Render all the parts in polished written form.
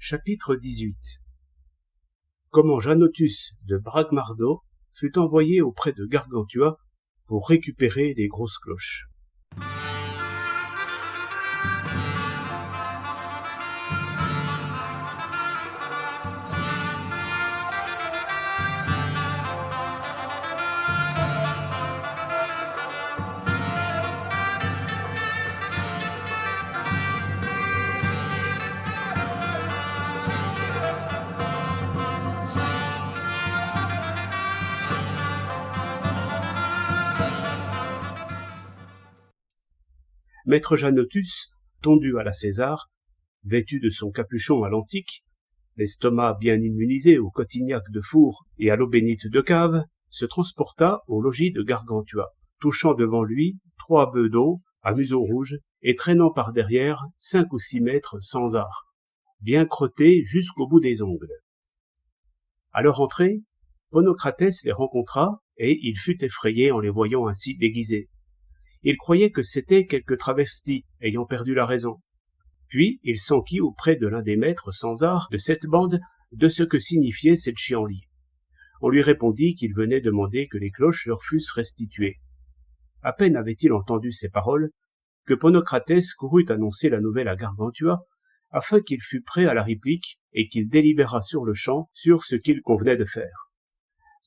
Chapitre 18. Comment Janotus de Bragmardo fut envoyé auprès de Gargantua pour récupérer les grosses cloches. Maître Janotus, tondu à la César, vêtu de son capuchon à l'antique, l'estomac bien immunisé au cotignac de four et à l'eau bénite de cave, se transporta au logis de Gargantua, touchant devant lui 3 bœufs d'eau à museau rouge et traînant par derrière 5 ou 6 mètres sans art, bien crottés jusqu'au bout des ongles. À leur entrée, Ponocrates les rencontra et il fut effrayé en les voyant ainsi déguisés. Il croyait que c'était quelque travesti ayant perdu la raison. Puis il s'enquit auprès de l'un des maîtres sans art de cette bande de ce que signifiait cette chienlit. On lui répondit qu'il venait demander que les cloches leur fussent restituées. À peine avait-il entendu ces paroles que Ponocrates courut annoncer la nouvelle à Gargantua afin qu'il fût prêt à la réplique et qu'il délibérât sur le champ sur ce qu'il convenait de faire.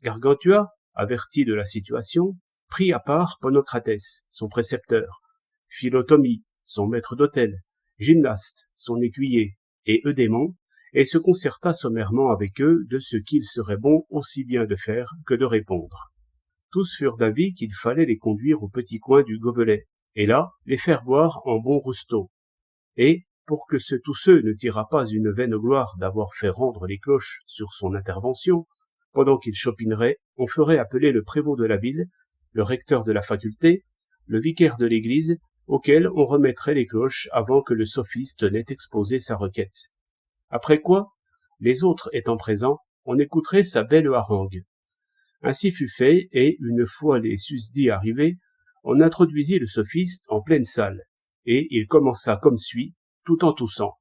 Gargantua, averti de la situation, prit à part Ponocrates, son précepteur, Philotomie, son maître d'hôtel, Gymnaste, son écuyer, et Eudémon, et se concerta sommairement avec eux de ce qu'il serait bon aussi bien de faire que de répondre. Tous furent d'avis qu'il fallait les conduire au petit coin du gobelet, et là, les faire boire en bon rousteau. Et, pour que ce tous ceux ne tirât pas une vaine gloire d'avoir fait rendre les cloches sur son intervention, pendant qu'il chopinerait, on ferait appeler le prévôt de la ville, le recteur de la faculté, le vicaire de l'église, auquel on remettrait les cloches avant que le sophiste n'ait exposé sa requête. Après quoi, les autres étant présents, on écouterait sa belle harangue. Ainsi fut fait, et une fois les susdits arrivés, on introduisit le sophiste en pleine salle, et il commença comme suit, tout en toussant.